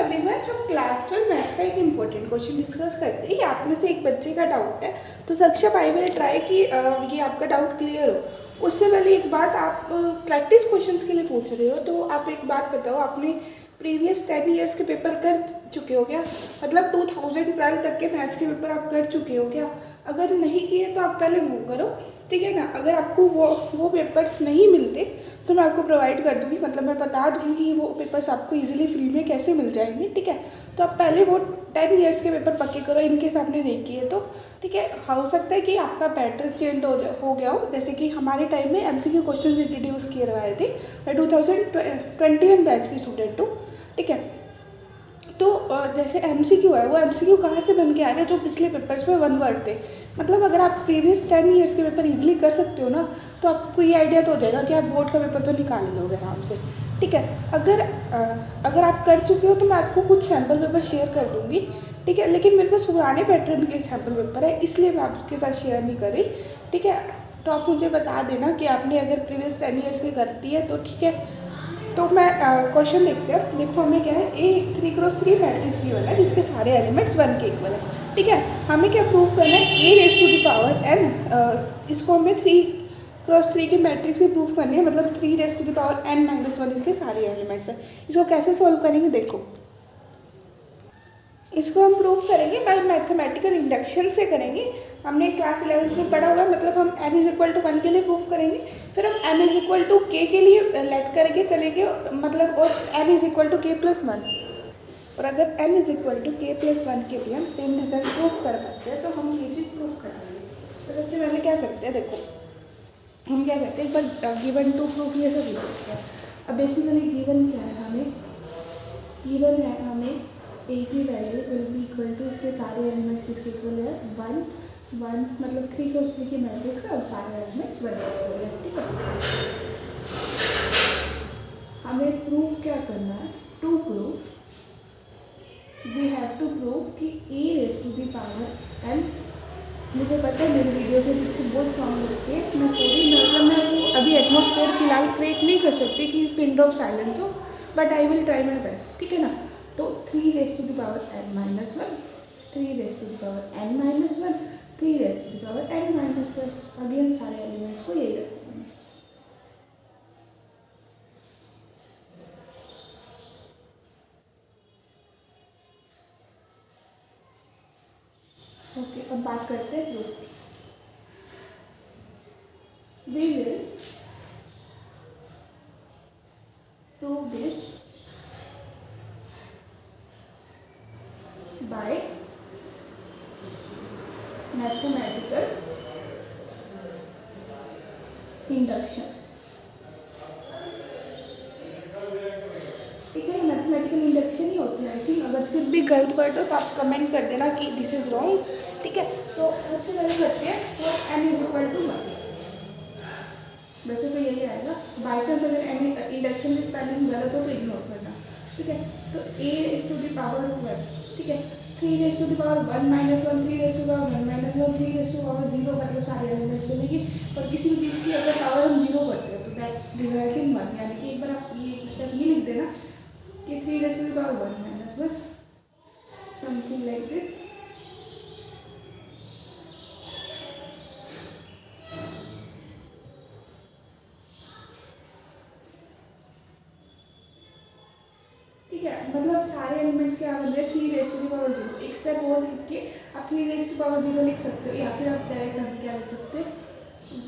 Everyone, हम class 12 maths का एक इम्पोर्टेंट क्वेश्चन डिस्कस करते हैं। आप में से एक बच्चे का डाउट है, तो सक्षम आई विल ट्राई कि ये आपका डाउट क्लियर हो। उससे पहले एक बात, आप प्रैक्टिस क्वेश्चंस के लिए पूछ रहे हो, तो आप एक बात बताओ, आपने प्रीवियस 10 ईयर्स के पेपर कर चुके हो क्या? मतलब 2012 तक के मैथ्स के पेपर आप कर चुके हो क्या? अगर नहीं किए तो आप पहले वो करो, ठीक है ना। अगर आपको वो पेपर्स नहीं मिलते तो मैं आपको प्रोवाइड कर दूँगी, मतलब मैं बता दूँगी कि वो पेपर्स आपको इजीली फ्री में कैसे मिल जाएंगे, ठीक है। तो आप पहले वो 10 ईयर्स के पेपर पक्के करो, इनकेस आपने नहीं किए तो, ठीक है। हो सकता है कि आपका पैटर्न चेंज हो गया हो, जैसे कि हमारे टाइम में MCQ क्वेश्चन इंट्रोड्यूस किए गए थे। मैं 2021 बैच की स्टूडेंट हूँ, ठीक है। तो जैसे MCQ है, वो MCQ कहाँ से बन के आ रहे हैं? जो पिछले पेपर्स में 1 वर्ड थे। मतलब अगर आप प्रीवियस 10 ईयर्स के पेपर इजीली कर सकते हो ना, तो आपको ये आइडिया तो हो जाएगा कि आप बोर्ड का पेपर तो निकाल लोगे आराम से, ठीक है। अगर आप कर चुके हो तो मैं आपको कुछ सैम्पल पेपर शेयर कर दूँगी, ठीक है। लेकिन मेरे पास पुराने पैटर्न के सैम्पल पेपर है, इसलिए मैं आपके साथ शेयर नहीं कर रही, ठीक है। तो आप मुझे बता देना कि आपने अगर प्रीवियस 10 ईयर्स की करती है तो ठीक है। तो मैं क्वेश्चन देखते हैं। देखो, हमें क्या है, ए 3x3 मैट्रिक्स गिवन है जिसके सारे एलिमेंट्स 1 के इक्वल है, ठीक है। हमें क्या प्रूव करना है? A raise to the power n, इसको हमें 3x3 की मैट्रिक्स से प्रूव करनी है, मतलब 3 raise to the power n-1 इसके सारे एलिमेंट्स हैं। इसको कैसे सॉल्व करेंगे? देखो, इसको हम प्रूव करेंगे बाय मैथमेटिकल इंडक्शन से करेंगे। हमने क्लास 11th में पढ़ा हुआ है, मतलब हम n=1 के लिए प्रूव करेंगे, फिर हम n=k के लिए लेट करके चलेंगे, मतलब और n=k+1। और अगर n=k+1 के लिए हम सेम रिजल्ट प्रूव कर पाते हैं तो हम ये चीज़ प्रूव कराएंगे। तो सबसे पहले क्या करते हैं, देखो हम क्या करते हैं, एक बार गिवन टू प्रूफ ये सब लिखते हैं। अब बेसिकली गिवन क्या है हमें? गिवन है हमें ए की value will be equal to, इसके सारे एलिमेंट्स किसके इक्वल है? 1 1, मतलब 3x3 की मैट्रिक्स है और सारे एलिमेंट्स 1 के इक्वल है, ठीक है। हमें प्रूफ क्या करना है? To proof we have to prove कि a raise to the power n। मुझे पता है मेरी वीडियो के पीछे बहुत साउंड लगती है, मैं थोड़ी, मतलब मैं अभी एटमॉस्फेयर फिलहाल क्रिएट नहीं कर सकती कि पिन ड्रॉप साइलेंस हो, but I will try my best, ठीक है ना। तो 3 raise to the power n-1, 3 raise to the power n-1, 3 raise to the power n-1, again सारे एलिमेंट्स को यही रखते हैं। ओके, अब बात करते हैं प्रूफ की। We will prove this by mathematical induction, ठीक है। मैथमेटिकल इंडक्शन ही होती है आई थिंक। अगर फिर भी गलत वर्ड हो तो आप कमेंट कर देना कि दिस इज रॉन्ग, ठीक है। तो सबसे पहले करते हैं वो n=1। वैसे तो यही आएगा, बाई चांस अगर इंडक्शन की स्पेलिंग गलत हो तो इग्नोर करना, ठीक है। तो a raise to the power 1, ठीक है। 3 raise to the power 1-1, 3 raise to the power 1-1, 3 raise to the power 0, मतलब सारे एलिमेंट्स बनेगी। और किसी भी चीज़ की अगर पावर हम 0 करते हैं तो दैट रिजल्ट्स इन 1, यानी कि एक बार आप ये स्टेप ये लिख देना कि 3 raise to the power 1-1, something like this. ठीक है, मतलब सारे एलिमेंट्स क्या बन रहे हैं? 3 रेज टू द पावर 0। एक स्टेप और लिख के आप 3 रेज टू पावर 0 लिख सकते हो, या फिर आप डायरेक्ट क्या लिख सकते हो?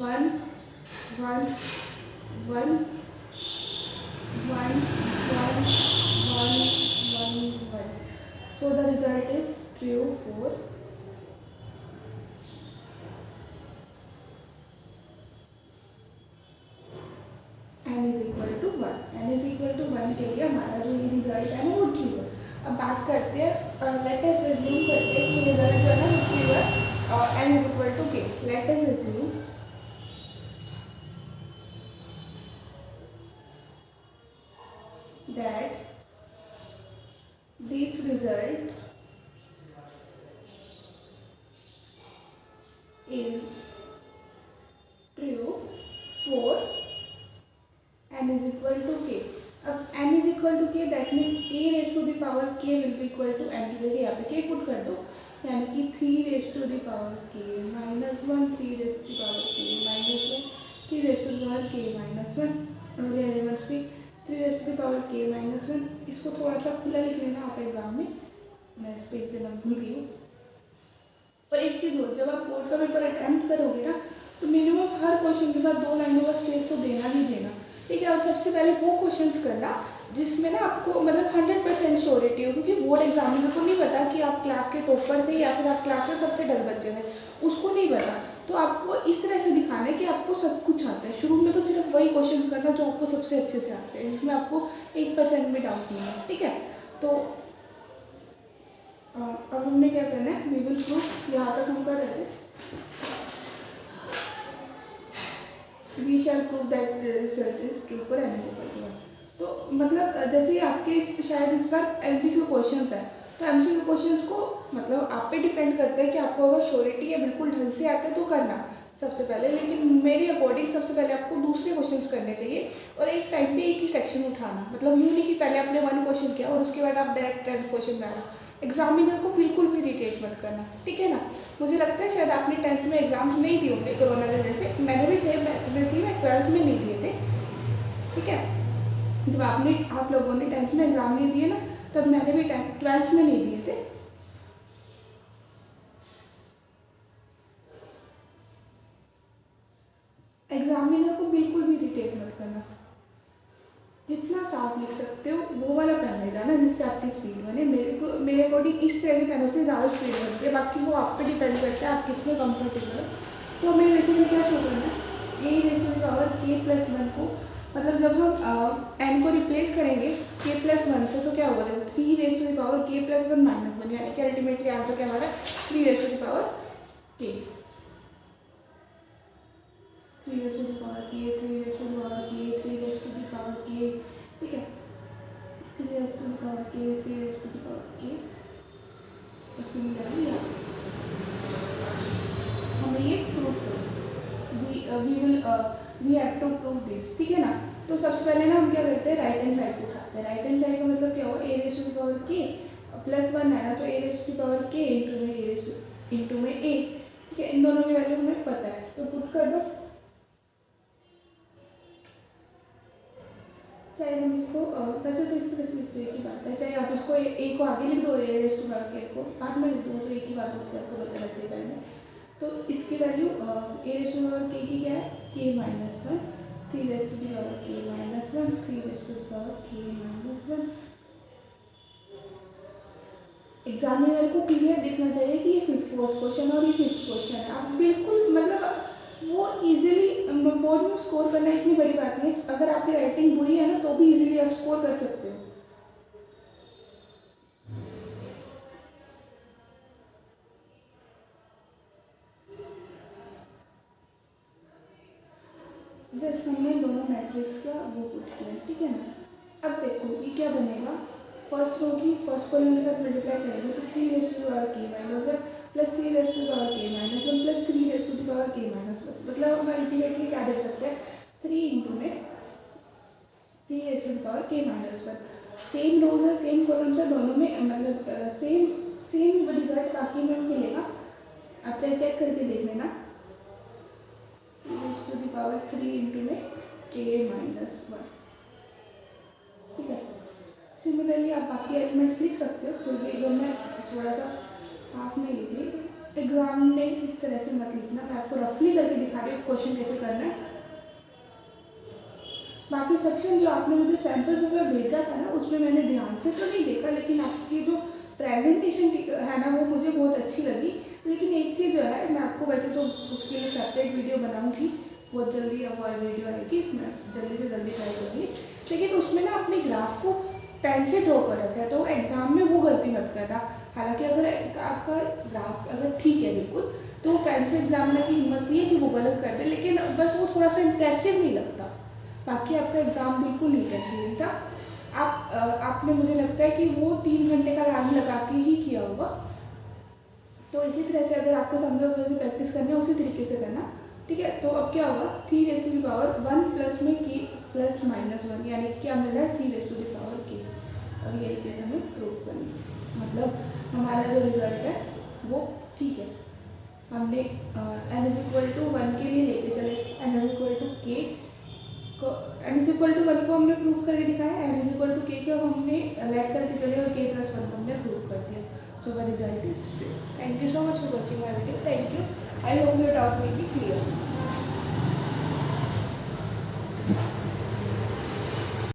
1 1 1 1 1 1 1 1। So the result is true for n=1। n=1 के लिए हमारा जो ये रिजल्ट है ना वो ट्रू है। अब बात करते हैं, लेट अस अज्यूम करते हैं कि रिजल्ट जो है ना वो ट्रू है, n=k। Let us assume that this result is true for n=k। अब n=k, that means a raise to the power K will be equal to N की जगह यहाँ पे के पुट कर दो, यानी कि 3 raise to the power K minus 1, 3 raise to the power K minus 1, 3 raise to the power K minus 1 और एलिमेंट्स भी 3 raise to the power K minus 1। इसको थोड़ा सा खुला लिख लेना आप एग्जाम में, मैं स्पेस देना भूल गई हूँ। और एक चीज़ हो, जब आप बोर्ड का पेपर अटेम्प्ट करोगे ना तो मिनिमम हर क्वेश्चन के बाद 2 लाइनों का स्पेस तो देना ही देना, ठीक है। और सबसे पहले वो क्वेश्चंस करना जिसमें ना आपको मतलब 100% श्योरिटी हो, क्योंकि बोर्ड एग्जामिनर को नहीं पता कि आप क्लास के टॉपर थे या फिर आप क्लास के सबसे डल बच्चे थे, उसको नहीं पता। तो आपको इस तरह से दिखाना है कि आपको सब कुछ आता है। शुरू में तो सिर्फ वही क्वेश्चन करना जो आपको सबसे अच्छे से आते हैं, जिसमें आपको 1% भी डाउट नहीं है, ठीक है। तो अब हमने क्या करना है, वी विल प्रूव, यहाँ तक हम कर रहे थे, we shall prove that result is true for n is equal to 1। तो मतलब जैसे आपके शायद इस बार MCQ क्वेश्चंस है, तो MCQ क्वेश्चंस को मतलब आप पे डिपेंड करता है कि आपको अगर श्योरिटी है बिल्कुल ढंग से आता है तो करना सबसे पहले, लेकिन मेरे अकॉर्डिंग सबसे पहले आपको दूसरे क्वेश्चंस करने चाहिए और एक टाइम पे एक ही सेक्शन उठाना। मतलब यूँ नहीं कि पहले आपने 1 क्वेश्चन किया और उसके बाद आप डायरेक्ट 10th क्वेश्चन में आ रहे हो। एग्जामिनर को बिल्कुल भी इरिटेट मत करना, ठीक है ना। मुझे लगता है शायद आपने 10th में एग्जाम्स नहीं दिए होंगे कोरोना की वजह से, मैंने भी सेम बैच में थी, मैं 12th में नहीं दिए थे, ठीक है। जब आप लोगों ने 10th में एग्जाम नहीं दिए ना, तब मैंने भी 12th में नहीं दिए थे। एग्जामिनर को बिल्कुल भी इरिटेट मत करना, जितना साफ लिख सकते हो वो वाला पेन ले जाना जिससे आपकी स्पीड बने। मेरे अकॉर्डिंग इस तरह के पेनों से ज़्यादा स्पीड बनती है, बाकी वो आप पे डिपेंड करता है आप किस में कम्फर्टेबल हो। तो हमें बेसिकली क्या शो करना है, a raise to the power k+1 को, मतलब जब हम n को रिप्लेस करेंगे k+1 से तो क्या होगा, देखो 3 raise to the power k+1 -1, यानी कि अल्टीमेटली आंसर क्या हमारा 3 raise to the power k, 3 raise to the power k, 3 raise to the power k, 3 raise to the power k, ठीक है, 3 raise to the power k, 3 raise to the power k। और similarly हमें ये prove करना, we have to prove this, ठीक है ना। तो सबसे पहले ना हम क्या करते हैं, राइट हैंड साइड को उठाते हैं। राइट हैंड साइड का मतलब क्या होगा, a raise to the power k +1 है ना, तो a raise to the power k into में a, ठीक है। इन दोनों की वैल्यू हमें पता है, तो पुट कर दो। चाहे हम इसको वैसे तो इसको कैसे लिखते हैं, एक ही बात है, चाहे आप इसको a को आगे लिख दो, a raise to the power k को बाद में लिख दो, तो एक ही बात होती है, आपको बता रखते हैं। तो इसकी value a raise to the power k की क्या है, k-1, 3 raise to the power k-1, 3 raise to the power k-1। Examiner को क्लियर दिखना चाहिए कि ये 4th क्वेश्चन और ये 5th क्वेश्चन है। आप बिल्कुल मतलब वो इजीली बोर्ड में स्कोर करना इतनी बड़ी बात नहीं है। अगर आपकी राइटिंग बुरी है ना तो भी इजीली आप स्कोर कर सकते हो। जस्ट हमने दोनों मैट्रिक्स का वो पुट किया, ठीक है ना। अब देखो ये क्या बनेगा, फर्स्ट रो की फर्स्ट कॉलम के साथ मल्टीप्लाई करेंगे तो 3 raise to the power k-1 plus 3 raise to the power k-1 plus 3 raise to the power k-1, मतलब हम अल्टीमेटली क्या देख सकते हैं, 3 इंटू में 3 raise to the power k-1। Same row है, सेम कॉलम्स है, दोनों में मतलब सेम रिजल्ट बाकी में मिलेगा। आप चाहे चेक करके देख लेना, raise to the power 3 into में k-1, ठीक है। सिमिलरली आप बाकी एलिमेंट्स लिख सकते हो, फिर भी एकदम मैं थोड़ा सा साफ में लिख ली। एग्जाम में इस तरह से मत लिखना, मैं आपको रफली करके दिखा रही हूँ क्वेश्चन कैसे करना है। बाकी सेक्शन जो आपने मुझे सैम्पल पेपर भेजा था ना, उसमें मैंने ध्यान से तो नहीं देखा, लेकिन आपकी जो प्रेजेंटेशन है ना वो मुझे बहुत अच्छी लगी। लेकिन एक चीज़ जो है, मैं आपको वैसे तो उसके लिए सेपरेट वीडियो बनाऊँगी, बहुत जल्दी अब वीडियो आएगी, मैं जल्दी से जल्दी ट्राई करूँगी। लेकिन उसमें ना अपने ग्राफ को पेन से ड्रॉ कर रखा है, तो एग्जाम में वो गलती मत करना। हालांकि अगर आपका ग्राफ अगर ठीक है बिल्कुल, तो पेन से एग्जामिनर की हिम्मत नहीं है कि वो गलत कर दे, लेकिन बस वो थोड़ा सा इंप्रेसिव नहीं लगता। बाकी आपका एग्ज़ाम बिल्कुल नीट एंड क्लीन था। आपने मुझे लगता है कि वो 3 घंटे का लाइन लगा के ही किया होगा। तो इसी तरह से अगर आपको समझो प्रैक्टिस करना है उसी तरीके से करना, ठीक है। तो अब क्या होगा, 3 raise to the power 1 plus में k प्लस -1, यानी कि क्या मिल रहा है 3 raise to the power k। और यही चीज़ हमें प्रूव करनी है। मतलब हमारा जो रिजल्ट है वो ठीक है। हमने n=1 के लिए लेके चले, n=k को n=1 को हमने प्रूव करके दिखाया, n=k को हमने लेट करके चले और k+1 को हमने प्रूव कर दिया। So the result is 2। Thank you so much for watching my video. Thank you. I hope your doubt will be clear.